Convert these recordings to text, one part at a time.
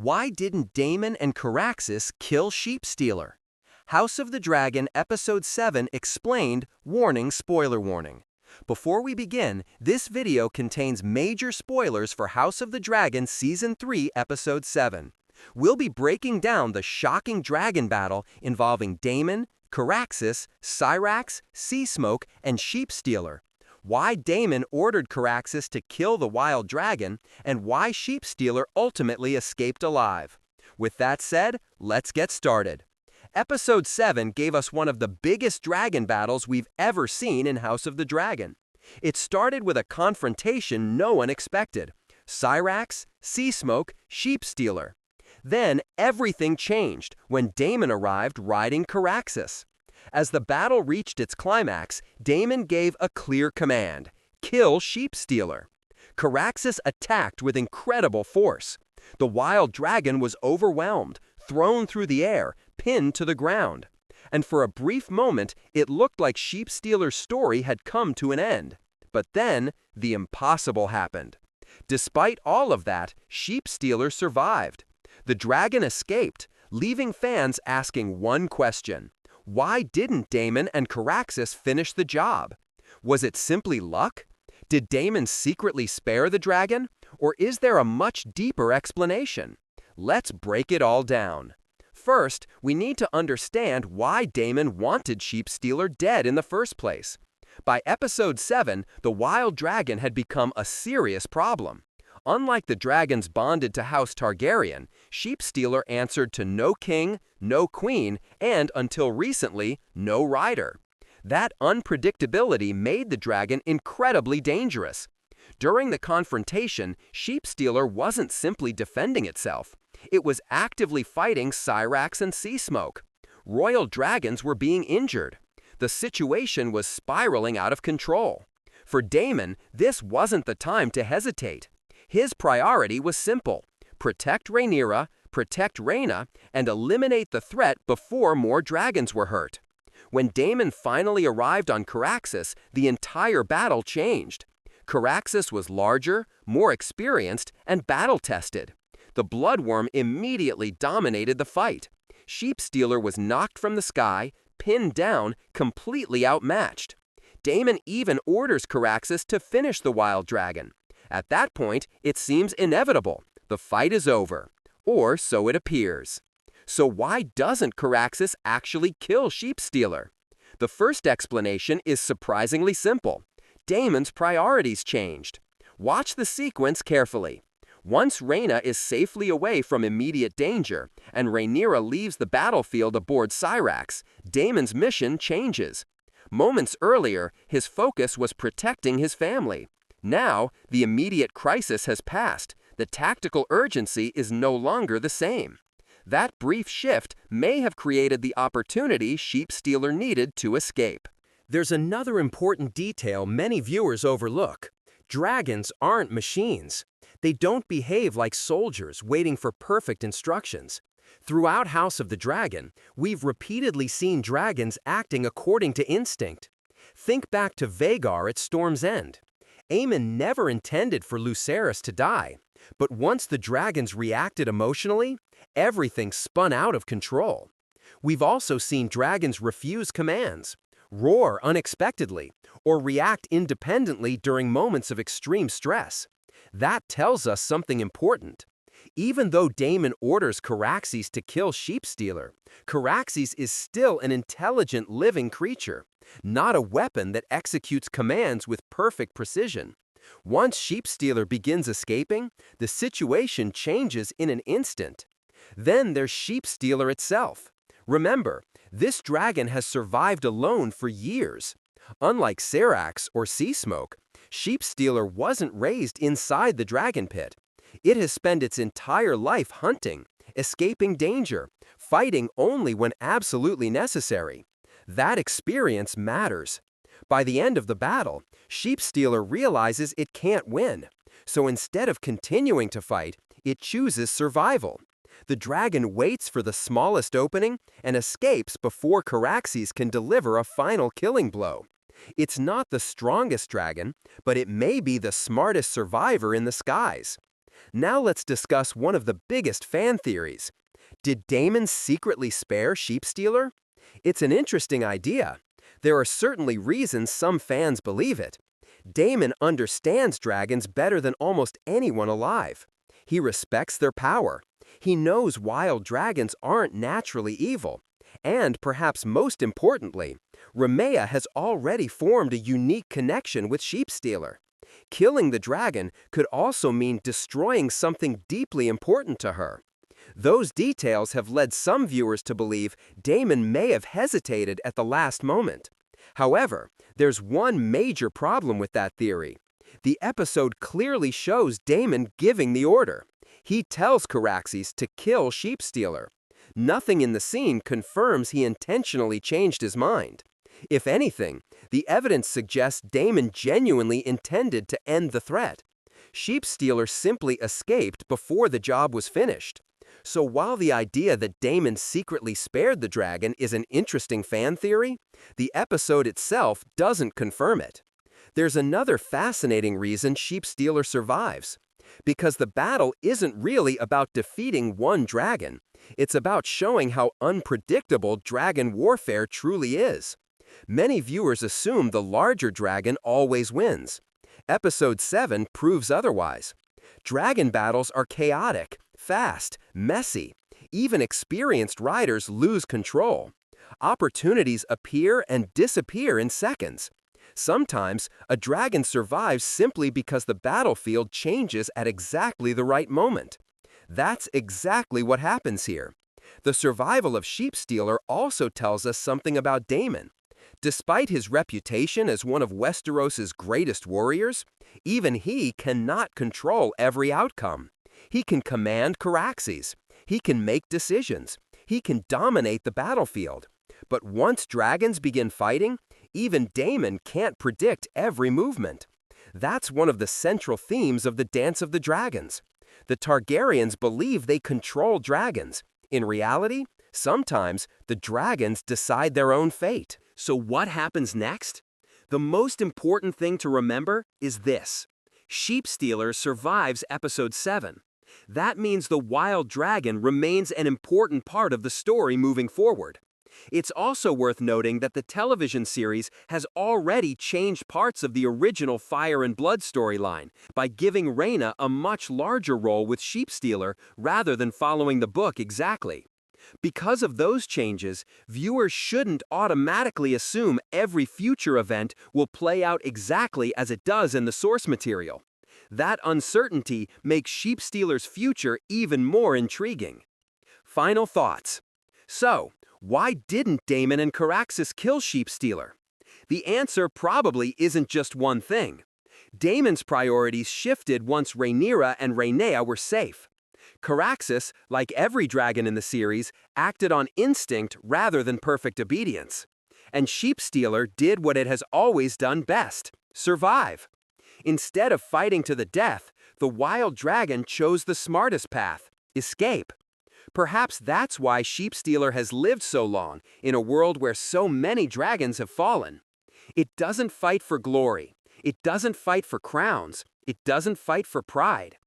Why didn't Damon and Caraxes kill Sheepstealer? House of the Dragon Episode 7 explained, warning, spoiler warning. Before we begin, this video contains major spoilers for House of the Dragon Season 3 Episode 7. We'll be breaking down the shocking dragon battle involving Daemon, Caraxes, Syrax, Seasmoke, and Sheepstealer. Why Daemon ordered Caraxes to kill the wild dragon, and why Sheepstealer ultimately escaped alive. With that said, let's get started. Episode 7 gave us one of the biggest dragon battles we've ever seen in House of the Dragon. It started with a confrontation no one expected. Syrax, Seasmoke, Sheepstealer. Then everything changed when Daemon arrived riding Caraxes. As the battle reached its climax, Daemon gave a clear command: kill Sheepstealer. Caraxes attacked with incredible force. The wild dragon was overwhelmed, thrown through the air, pinned to the ground. And for a brief moment, it looked like Sheepstealer's story had come to an end. But then, the impossible happened. Despite all of that, Sheepstealer survived. The dragon escaped, leaving fans asking one question: why didn't Daemon and Caraxes finish the job? Was it simply luck? Did Daemon secretly spare the dragon? Or is there a much deeper explanation? Let's break it all down. First, we need to understand why Daemon wanted Sheepstealer dead in the first place. By Episode 7, the wild dragon had become a serious problem. Unlike the dragons bonded to House Targaryen, Sheepstealer answered to no king, no queen, and, until recently, no rider. That unpredictability made the dragon incredibly dangerous. During the confrontation, Sheepstealer wasn't simply defending itself. It was actively fighting Syrax and Seasmoke. Royal dragons were being injured. The situation was spiraling out of control. For Daemon, this wasn't the time to hesitate. His priority was simple: protect Rhaenyra, protect Rhaena, and eliminate the threat before more dragons were hurt. When Daemon finally arrived on Caraxes, the entire battle changed. Caraxes was larger, more experienced, and battle-tested. The bloodworm immediately dominated the fight. Sheepstealer was knocked from the sky, pinned down, completely outmatched. Daemon even orders Caraxes to finish the wild dragon. At that point, it seems inevitable. The fight is over. Or so it appears. So why doesn't Caraxes actually kill Sheepstealer? The first explanation is surprisingly simple. Daemon's priorities changed. Watch the sequence carefully. Once Rhaena is safely away from immediate danger, and Rhaenyra leaves the battlefield aboard Syrax, Daemon's mission changes. Moments earlier, his focus was protecting his family. Now, the immediate crisis has passed. The tactical urgency is no longer the same. That brief shift may have created the opportunity Sheepstealer needed to escape. There's another important detail many viewers overlook. Dragons aren't machines. They don't behave like soldiers waiting for perfect instructions. Throughout House of the Dragon, we've repeatedly seen dragons acting according to instinct. Think back to Vhagar at Storm's End. Aemon never intended for Lucerys to die, but once the dragons reacted emotionally, everything spun out of control. We've also seen dragons refuse commands, roar unexpectedly, or react independently during moments of extreme stress. That tells us something important. Even though Daemon orders Caraxes to kill Sheepstealer, Caraxes is still an intelligent living creature, not a weapon that executes commands with perfect precision. Once Sheepstealer begins escaping, the situation changes in an instant. Then there's Sheepstealer itself. Remember, this dragon has survived alone for years. Unlike Syrax or Seasmoke, Sheepstealer wasn't raised inside the dragon pit. It has spent its entire life hunting, escaping danger, fighting only when absolutely necessary. That experience matters. By the end of the battle, Sheepstealer realizes it can't win. So instead of continuing to fight, it chooses survival. The dragon waits for the smallest opening and escapes before Caraxes can deliver a final killing blow. It's not the strongest dragon, but it may be the smartest survivor in the skies. Now let's discuss one of the biggest fan theories. Did Damon secretly spare Sheepstealer? It's an interesting idea. There are certainly reasons some fans believe it. Damon understands dragons better than almost anyone alive. He respects their power. He knows wild dragons aren't naturally evil. And perhaps most importantly, Ramea has already formed a unique connection with Sheepstealer. Killing the dragon could also mean destroying something deeply important to her. Those details have led some viewers to believe Damon may have hesitated at the last moment. However, there's one major problem with that theory. The episode clearly shows Damon giving the order. He tells Caraxes to kill Sheepstealer. Nothing in the scene confirms he intentionally changed his mind. If anything, the evidence suggests Damon genuinely intended to end the threat. Sheepstealer simply escaped before the job was finished. So while the idea that Damon secretly spared the dragon is an interesting fan theory, the episode itself doesn't confirm it. There's another fascinating reason Sheepstealer survives. Because the battle isn't really about defeating one dragon. It's about showing how unpredictable dragon warfare truly is. Many viewers assume the larger dragon always wins. Episode 7 proves otherwise. Dragon battles are chaotic, fast, messy. Even experienced riders lose control. Opportunities appear and disappear in seconds. Sometimes, a dragon survives simply because the battlefield changes at exactly the right moment. That's exactly what happens here. The survival of Sheepstealer also tells us something about Damon. Despite his reputation as one of Westeros's greatest warriors, even he cannot control every outcome. He can command Caraxes. He can make decisions. He can dominate the battlefield. But once dragons begin fighting, even Damon can't predict every movement. That's one of the central themes of the Dance of the Dragons. The Targaryens believe they control dragons. In reality, sometimes the dragons decide their own fate. So what happens next? The most important thing to remember is this. Sheepstealer survives episode 7. That means the wild dragon remains an important part of the story moving forward. It's also worth noting that the television series has already changed parts of the original Fire and Blood storyline by giving Rhaena a much larger role with Sheepstealer rather than following the book exactly. Because of those changes, viewers shouldn't automatically assume every future event will play out exactly as it does in the source material. That uncertainty makes Sheepstealer's future even more intriguing. Final thoughts. So, why didn't Daemon and Caraxes kill Sheepstealer? The answer probably isn't just one thing. Daemon's priorities shifted once Rhaenyra and Rhaenea were safe. Caraxes, like every dragon in the series, acted on instinct rather than perfect obedience. And Sheepstealer did what it has always done best: survive. Instead of fighting to the death, the wild dragon chose the smartest path: escape. Perhaps that's why Sheepstealer has lived so long in a world where so many dragons have fallen. It doesn't fight for glory. It doesn't fight for crowns. It doesn't fight for pride.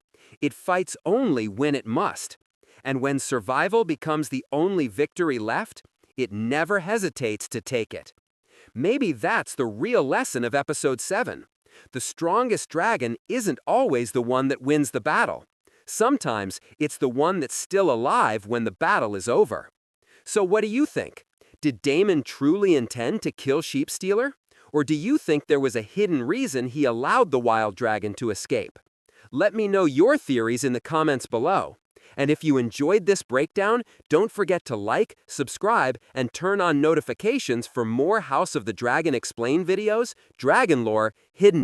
It fights only when it must. And when survival becomes the only victory left, it never hesitates to take it. Maybe that's the real lesson of episode 7. The strongest dragon isn't always the one that wins the battle. Sometimes it's the one that's still alive when the battle is over. So what do you think? Did Daemon truly intend to kill Sheepstealer? Or do you think there was a hidden reason he allowed the wild dragon to escape? Let me know your theories in the comments below. And if you enjoyed this breakdown, don't forget to like, subscribe, and turn on notifications for more House of the Dragon Explained videos, dragon lore, hidden